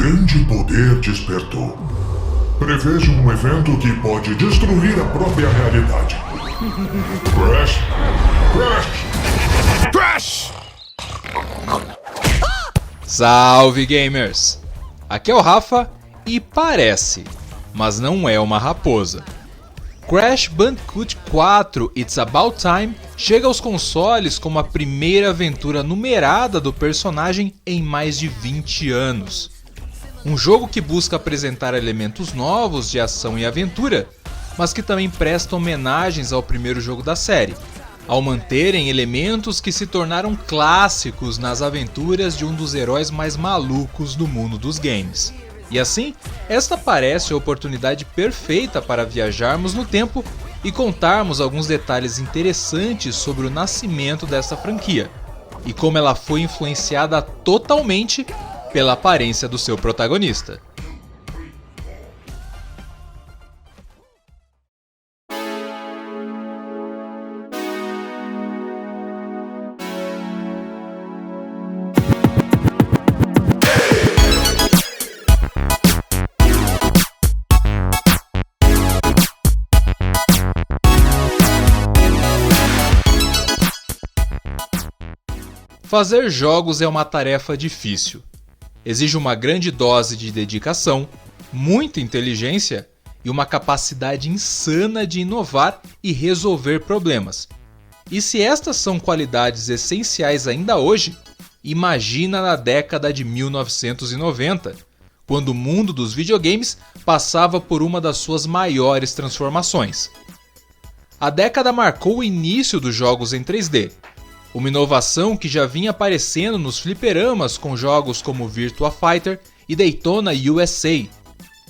grande poder despertou. Prevejo um evento que pode destruir a própria realidade. Crash! Crash! Crash! Salve, gamers! Aqui é o Rafa e parece, mas não é uma raposa. Crash Bandicoot 4 It's About Time chega aos consoles como a primeira aventura numerada do personagem em mais de 20 anos. Um jogo que busca apresentar elementos novos de ação e aventura, mas que também presta homenagens ao primeiro jogo da série, ao manterem elementos que se tornaram clássicos nas aventuras de um dos heróis mais malucos do mundo dos games. E assim, esta parece a oportunidade perfeita para viajarmos no tempo e contarmos alguns detalhes interessantes sobre o nascimento dessa franquia, e como ela foi influenciada totalmente pela aparência do seu protagonista. Fazer jogos é uma tarefa difícil. Exige uma grande dose de dedicação, muita inteligência e uma capacidade insana de inovar e resolver problemas. E se estas são qualidades essenciais ainda hoje, imagina na década de 1990, quando o mundo dos videogames passava por uma das suas maiores transformações. A década marcou o início dos jogos em 3D, uma inovação que já vinha aparecendo nos fliperamas com jogos como Virtua Fighter e Daytona USA,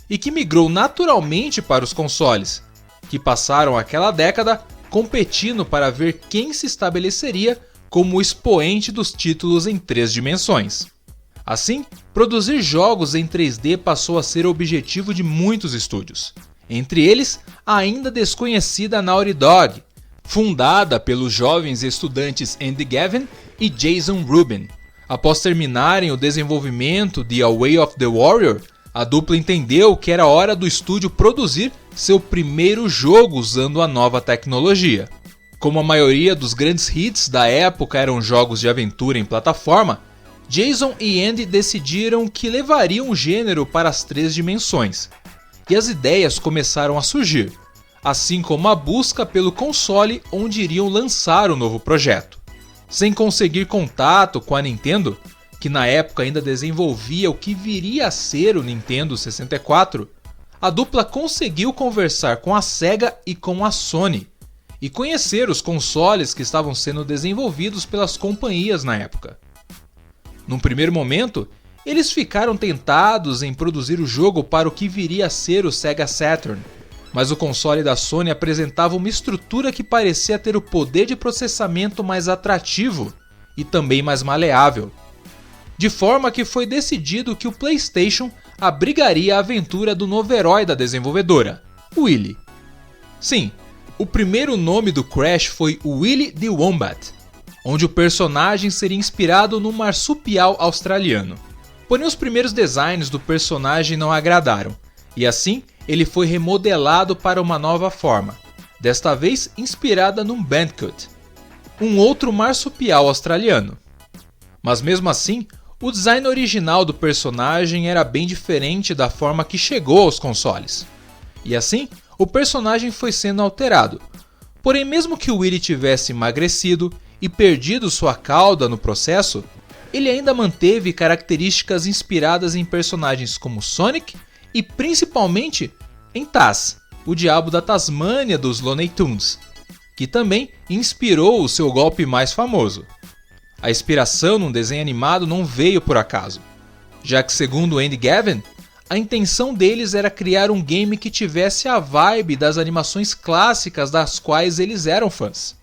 e que migrou naturalmente para os consoles, que passaram aquela década competindo para ver quem se estabeleceria como o expoente dos títulos em 3 dimensões. Assim, produzir jogos em 3D passou a ser o objetivo de muitos estúdios, entre eles a ainda desconhecida Naughty Dog, fundada pelos jovens estudantes Andy Gavin e Jason Rubin. Após terminarem o desenvolvimento de A Way of the Warrior, a dupla entendeu que era hora do estúdio produzir seu primeiro jogo usando a nova tecnologia. Como a maioria dos grandes hits da época eram jogos de aventura em plataforma, Jason e Andy decidiram que levariam o gênero para as 3 dimensões. E as ideias começaram a surgir, assim como a busca pelo console onde iriam lançar o novo projeto. Sem conseguir contato com a Nintendo, que na época ainda desenvolvia o que viria a ser o Nintendo 64, a dupla conseguiu conversar com a Sega e com a Sony, e conhecer os consoles que estavam sendo desenvolvidos pelas companhias na época. Num primeiro momento, eles ficaram tentados em produzir o jogo para o que viria a ser o Sega Saturn, mas o console da Sony apresentava uma estrutura que parecia ter o poder de processamento mais atrativo e também mais maleável. De forma que foi decidido que o PlayStation abrigaria a aventura do novo herói da desenvolvedora, Willy. Sim, o primeiro nome do Crash foi Willy the Wombat, onde o personagem seria inspirado no marsupial australiano. Porém, os primeiros designs do personagem não agradaram, e assim ele foi remodelado para uma nova forma, desta vez inspirada num Bandicoot, um outro marsupial australiano. Mas mesmo assim, o design original do personagem era bem diferente da forma que chegou aos consoles. E assim, o personagem foi sendo alterado. Porém, mesmo que o Willy tivesse emagrecido e perdido sua cauda no processo, ele ainda manteve características inspiradas em personagens como Sonic e principalmente em Taz, o diabo da Tasmânia dos Looney Tunes, que também inspirou o seu golpe mais famoso. A inspiração num desenho animado não veio por acaso, já que segundo Andy Gavin, a intenção deles era criar um game que tivesse a vibe das animações clássicas das quais eles eram fãs.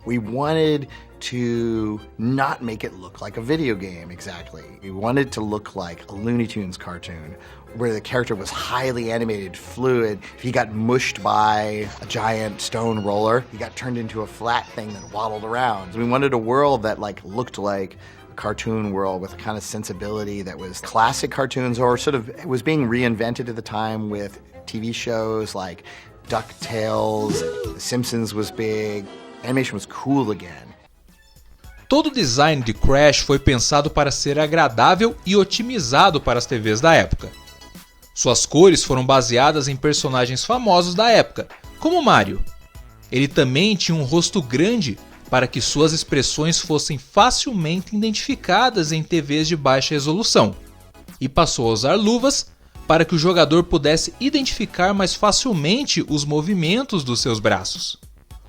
We wanted to not make it look like a video game exactly. We wanted to look like a Looney Tunes cartoon where the character was highly animated, fluid. If he got mushed by a giant stone roller, he got turned into a flat thing that waddled around. We wanted a world that looked like cartoon world with a kind of sensibility that was classic cartoons, or sort of it was being reinvented at the time with TV shows like DuckTales, The Simpsons was big, animation was cool again. Todo o design de Crash foi pensado para ser agradável e otimizado para as TVs da época. Suas cores foram baseadas em personagens famosos da época, como Mario. Ele também tinha um rosto grande para que suas expressões fossem facilmente identificadas em TVs de baixa resolução, e passou a usar luvas para que o jogador pudesse identificar mais facilmente os movimentos dos seus braços.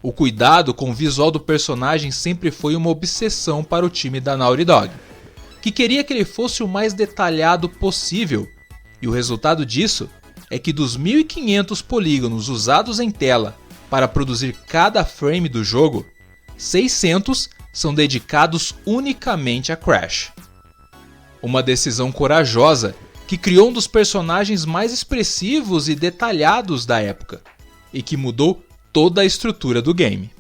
O cuidado com o visual do personagem sempre foi uma obsessão para o time da Naughty Dog, que queria que ele fosse o mais detalhado possível, e o resultado disso é que dos 1.500 polígonos usados em tela para produzir cada frame do jogo, 600 são dedicados unicamente a Crash. Uma decisão corajosa que criou um dos personagens mais expressivos e detalhados da época, e que mudou toda a estrutura do game.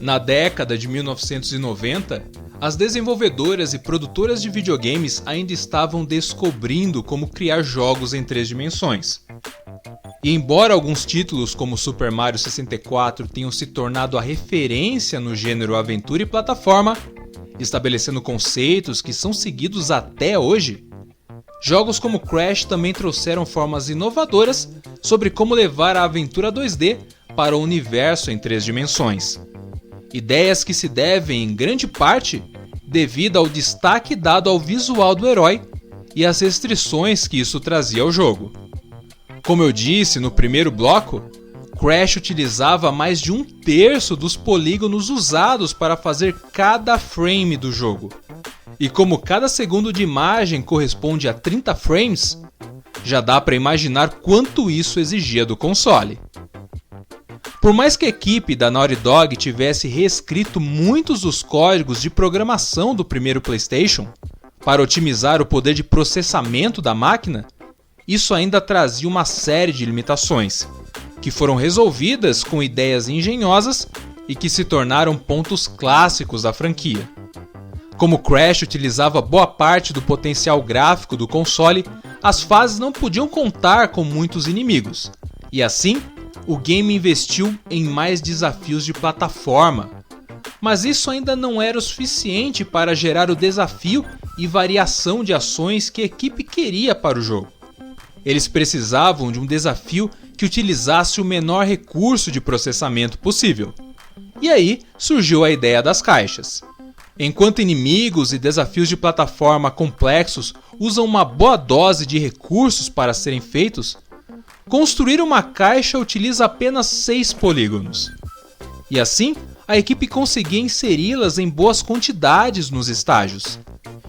Na década de 1990, as desenvolvedoras e produtoras de videogames ainda estavam descobrindo como criar jogos em 3 dimensões. E embora alguns títulos como Super Mario 64 tenham se tornado a referência no gênero aventura e plataforma, estabelecendo conceitos que são seguidos até hoje, jogos como Crash também trouxeram formas inovadoras sobre como levar a aventura 2D para o universo em 3 dimensões. Ideias que se devem, em grande parte, devido ao destaque dado ao visual do herói e às restrições que isso trazia ao jogo. Como eu disse no primeiro bloco, Crash utilizava mais de 1/3 dos polígonos usados para fazer cada frame do jogo. E como cada segundo de imagem corresponde a 30 frames, já dá para imaginar quanto isso exigia do console. Por mais que a equipe da Naughty Dog tivesse reescrito muitos dos códigos de programação do primeiro PlayStation para otimizar o poder de processamento da máquina, isso ainda trazia uma série de limitações, que foram resolvidas com ideias engenhosas e que se tornaram pontos clássicos da franquia. Como Crash utilizava boa parte do potencial gráfico do console, as fases não podiam contar com muitos inimigos, e assim, o game investiu em mais desafios de plataforma. Mas isso ainda não era o suficiente para gerar o desafio e variação de ações que a equipe queria para o jogo. Eles precisavam de um desafio que utilizasse o menor recurso de processamento possível. E aí surgiu a ideia das caixas. Enquanto inimigos e desafios de plataforma complexos usam uma boa dose de recursos para serem feitos, construir uma caixa utiliza apenas 6 polígonos. E assim, a equipe conseguia inseri-las em boas quantidades nos estágios.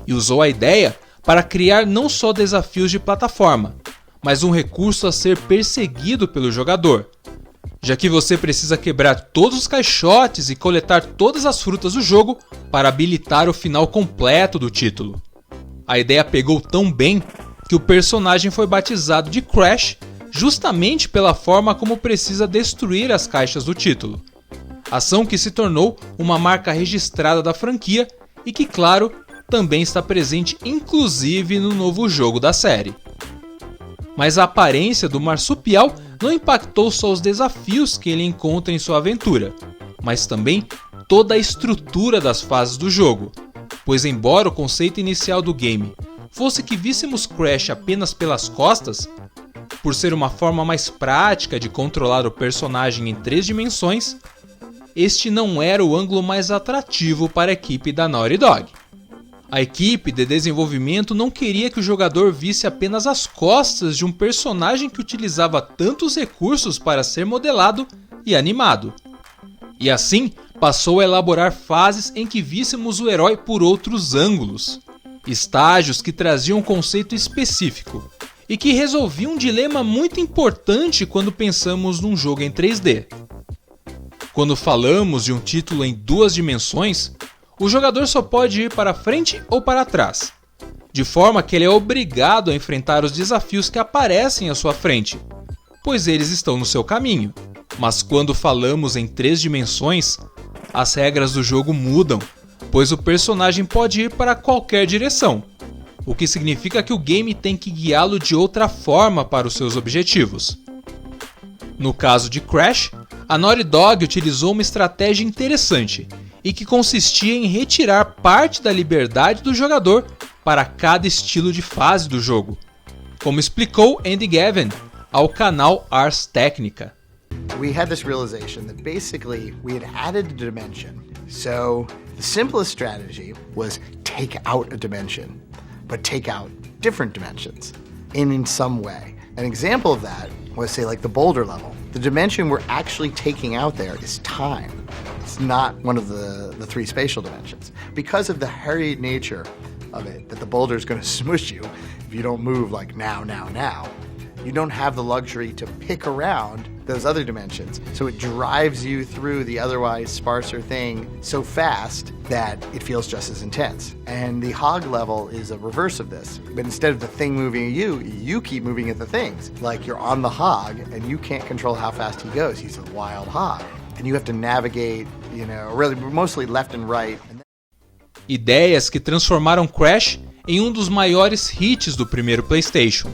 E usou a ideia para criar não só desafios de plataforma, mas um recurso a ser perseguido pelo jogador, já que você precisa quebrar todos os caixotes e coletar todas as frutas do jogo para habilitar o final completo do título. A ideia pegou tão bem que o personagem foi batizado de Crash justamente pela forma como precisa destruir as caixas do título. Ação que se tornou uma marca registrada da franquia e que, claro, também está presente inclusive no novo jogo da série. Mas a aparência do marsupial não impactou só os desafios que ele encontra em sua aventura, mas também toda a estrutura das fases do jogo, pois embora o conceito inicial do game fosse que víssemos Crash apenas pelas costas, por ser uma forma mais prática de controlar o personagem em 3 dimensões, este não era o ângulo mais atrativo para a equipe da Naughty Dog. A equipe de desenvolvimento não queria que o jogador visse apenas as costas de um personagem que utilizava tantos recursos para ser modelado e animado. E assim, passou a elaborar fases em que víssemos o herói por outros ângulos, estágios que traziam um conceito específico, e que resolvia um dilema muito importante quando pensamos num jogo em 3D. Quando falamos de um título em 2 dimensões, o jogador só pode ir para frente ou para trás, de forma que ele é obrigado a enfrentar os desafios que aparecem à sua frente, pois eles estão no seu caminho. Mas quando falamos em 3 dimensões, as regras do jogo mudam, pois o personagem pode ir para qualquer direção, o que significa que o game tem que guiá-lo de outra forma para os seus objetivos. No caso de Crash, a Naughty Dog utilizou uma estratégia interessante e que consistia em retirar parte da liberdade do jogador para cada estilo de fase do jogo, como explicou Andy Gavin ao canal Ars Technica. We had this realization that basically we had added a dimension. So the simplest strategy was take out a dimension, but take out different dimensions in some way. An example of that was, say, like the boulder level. The dimension we're actually taking out there is time. It's not one of the 3 spatial dimensions. Because of the hurried nature of it, that the boulder is going to smush you if you don't move like now, you don't have the luxury to pick around those other dimensions. So it drives you through the otherwise sparser thing so fast that it feels just as intense. And the hog level is a reverse of this. But instead of the thing moving at you, you keep moving at the things. Like you're on the hog and you can't control how fast he goes. He's a wild hog. And you have to navigate, really mostly left and right. Ideias que transformaram Crash em um dos maiores hits do primeiro PlayStation.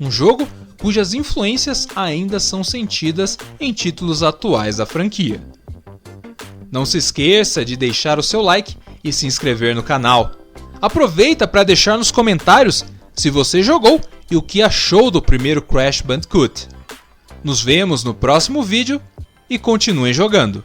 Um jogo cujas influências ainda são sentidas em títulos atuais da franquia. Não se esqueça de deixar o seu like e se inscrever no canal. Aproveita para deixar nos comentários se você jogou e o que achou do primeiro Crash Bandicoot. Nos vemos no próximo vídeo e continuem jogando!